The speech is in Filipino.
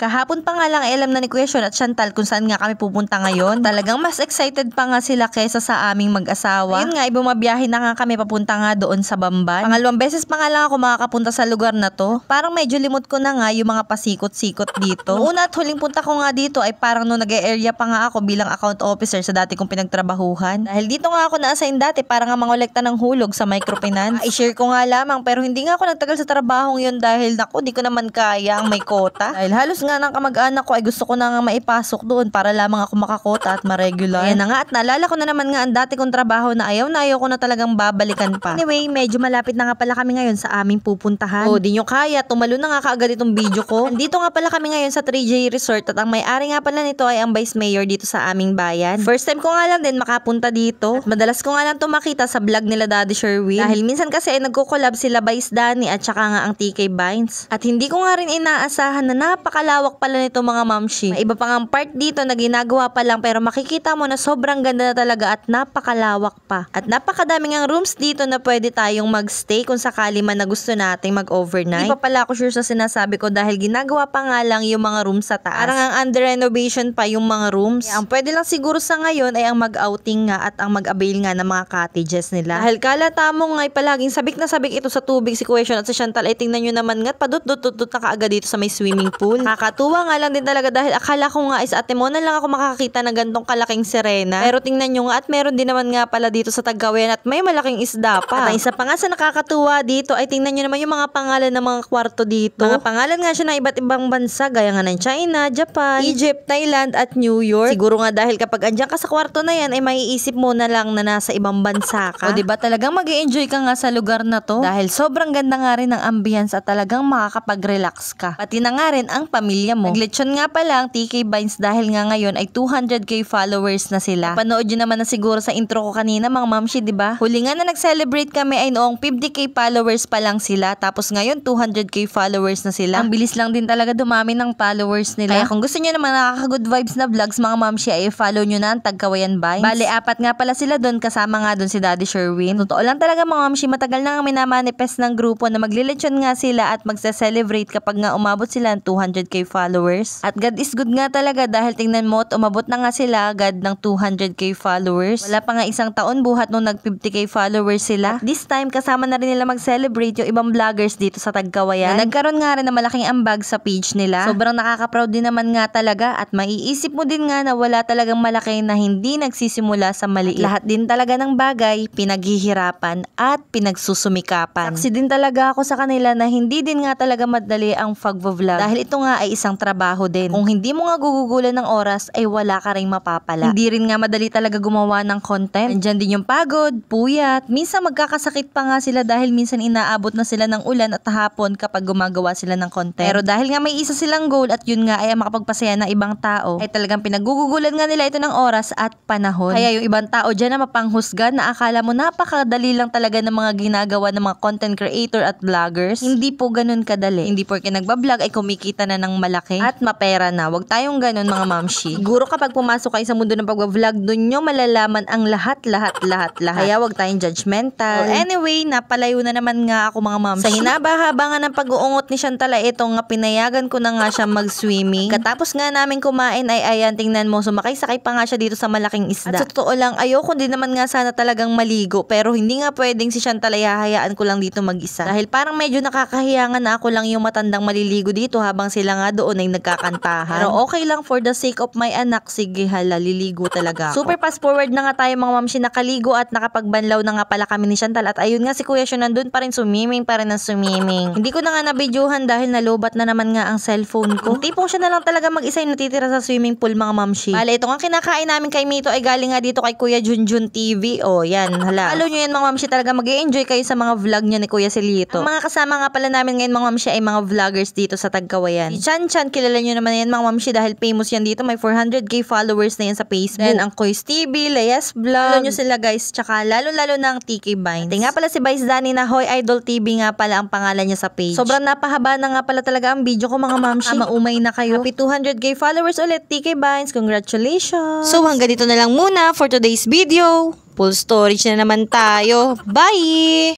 Kahapon pa nga lang ay alam na ni Kuya Sean at Chantal kung saan nga kami pupunta ngayon. Talagang mas excited pa nga sila kesa sa aming mag-asawa. Ayun nga, bumabiyahe na nga kami papunta nga doon sa Bamban. Pangalawang beses pa nga lang ako makakapunta sa lugar na to. Parang medyo limot ko na nga yung mga pasikot-sikot dito. Noong una at huling punta ko nga dito ay parang nung nag-area pa nga ako bilang account officer sa dati kong pinagtrabahuhan. Dahil dito nga ako na-assign dati para nga mangolekta ng hulog sa microfinance. I-share ko nga lamang pero hindi nga ako nagtagal sa trabahong yun dahil naku, di ko naman kaya ang may kota. Dahil halos nga ng kamag-anak ko ay gusto ko na nga maipasok doon para lamang ako makakota at ma-regular. Ayan na nga at naalala ko na naman nga ang dati kong trabaho na ayaw ko na talagang babalikan pa. Anyway, medyo malapit na nga pala kami ngayon sa aming pupuntahan. O, di nyo kaya, tumalo na nga kaagad itong video ko. Nandito nga pala kami ngayon sa 3J Resort at ang may-ari nga pala nito ay ang Vice Mayor dito sa aming bayan. First time ko nga lang din makapunta dito. At madalas ko nga lang ito makita sa vlog nila Daddy Sherwin. Dahil minsan kasi ay nagko-collab sila Vice Danny at saka nga ang TK Vines. At hindi ko nga rin inaasahan na napakalawak pala nito mga mamshi. May iba pang ang part dito na ginagawa pa lang pero makikita mo na sobrang ganda na talaga at napakalawak pa. At napakadaming ang rooms dito na pwede tayong magstay kung sakali man na gusto nating mag-overnight. Hindi pa pala ako sure sa sinasabi ko dahil ginagawa pa nga lang yung mga rooms sa taas. Parang ang under renovation pa yung mga rooms. Kaya ang pwede lang siguro sa ngayon ay ang mag-outing nga at ang mag-avail nga ng mga cottages nila. Dahil kalata mo nga ay palaging sabik na sabik ito sa tubig si Kuya Sean at si Chantal ay tingnan nyo naman nga padut-dut-dut na kaagad dito sa may swimming pool. Nakakatuwa nga lang din talaga dahil akala ko nga is ate mo na lang ako makakakita ng gantong kalaking sirena. Pero tingnan nyo nga at meron din naman nga pala dito sa Tagkawayan at may malaking isda pa. At ang isa pa nga sa nakakatuwa dito ay tingnan nyo naman yung mga pangalan ng mga kwarto dito. Mga pangalan nga siya ng iba't ibang bansa gaya nga ng China, Japan, Egypt, Thailand at New York. Siguro nga dahil kapag andyan ka sa kwarto na yan ay maiisip mo na lang na nasa ibang bansa ka. O diba talagang mag-i-enjoy ka nga sa lugar na to dahil sobrang ganda nga rin ng ambience at talagang makakapag-relax ka. Pati na nga rin ang pamilya mo. Naglechon nga pala ang TK Vines dahil nga ngayon ay 200k followers na sila. Panood nyo naman na siguro sa intro ko kanina mga mamshi, diba? Huli nga na nag-celebrate kami ay noong 50k followers pa lang sila tapos ngayon 200k followers na sila. Ang bilis lang din talaga dumami ng followers nila. Kaya kung gusto nyo naman nakaka-good vibes na vlogs mga mamshi ay follow nyo na ang Tagkawayan Vines. Bale, 4 nga pala sila doon kasama nga doon si Daddy Sherwin. Totoo lang talaga mga mamshi, matagal na nga minamanifest ng grupo na maglilechon nga sila at magse-celebrate kapag nga umabot sila ng 200k followers. At God is good nga talaga dahil tingnan mo at umabot na nga sila agad ng 200k followers. Wala pa nga isang taon buhat nung nag 50k followers sila. At this time kasama na rin nila mag-celebrate yung ibang vloggers dito sa Tagkawayan. Na nagkaroon nga rin ng malaking ambag sa page nila. Sobrang nakaka-proud din naman nga talaga at maiisip mo din nga na wala talagang malaki na hindi nagsisimula sa maliit. Lahat din talaga ng bagay pinaghihirapan at pinagsusumikapan. Saksi din talaga ako sa kanila na hindi din nga talaga madali ang pag-vlog dahil ito nga ay isang trabaho din. Kung hindi mo nga gugugulan ng oras ay wala ka ring mapapala. Hindi rin nga madali talaga gumawa ng content. Nandiyan din yung pagod, puyat, minsan magkakasakit pa nga sila dahil minsan inaabot na sila ng ulan at hapon kapag gumagawa sila ng content. Pero dahil nga may isa silang goal at yun nga ay makapagpasaya ng ibang tao ay talagang pinagugugulan nga nila ito ng oras at panahon. Kaya yung ibang tao dyan na mapanghusga na akala mo napakadali lang talaga ng mga ginagawa ng mga content creator at vloggers. Hindi po ganun kadali. Hindi porke nagbablog ay kumikita na ng malaki at mapera na. Huwag tayong ganun mga mamshi. Siguro kapag pumasok kayo sa mundo ng pagbablog, dun nyo malalaman ang lahat. Kaya huwag tayong judgmental. Well, anyway, napalayo na naman nga ako mga mamshi. Sa hinaba-haba nga ng pag-uungot ni Chantal ay ito nga pinayagan ko na nga siya mag-swimming. Katapos nga namin kumain ay ayan, tingnan mo, sumakay-sakay pa nga siya dito sa malaking isda. At sa totoo lang, ayoko din naman nga sana talagang maligo pero hindi nga pwedeng si Chantal ay hahayaan ko lang dito mag-isa. Dahil parang medyo nakakahiyangan na ako lang yung matandang maliligo dito habang sila nga doon ay nagkakantahan. Pero okay lang for the sake of my anak, sige hala, liligo talaga ako. Super fast forward na nga tayo mga mamshi, nakaligo at nakapagbanlaw na nga pala kami ni Chantal at ayun nga si Kuya Sean nandun pa rin swimming ng swimming. Hindi ko na nga nabidyohan dahil nalubat na naman nga ang cellphone ko. Yung tipong siya na lang talaga mag-isa yung natitira sa swimming pool mga mamshi. Bale, ito nga kinakain namin kay Mito ay galing nga dito kay Kuya Junjun TV. O yan, hala. Follow nyo yan mga mamshi, talaga mag-i-enjoy kayo sa mga vlog niya ni Kuya Silito. Ang mga kasama nga pala namin ngayon mga mamshi ay mga vloggers dito sa Tagkawayan. Si Chan Chan, kilala nyo naman yan mga mamshi dahil famous yan dito. May 400k followers na yan sa Facebook. Then ang Kois TV, Layas Vlog. Follow nyo sila guys. Tsaka lalo-lalo na ang TK Vines. At nga pala si Vice Danny na Hoy Idol TV nga pala ang pangalan niya sa page. Sobrang napahaba na nga pala talaga ang video ko mga mamshi. Maumay na kayo. Happy 200k followers ulit TK Vines. Congratulations! So hanggang dito na lang muna for today's video. Full storage na naman tayo. Bye!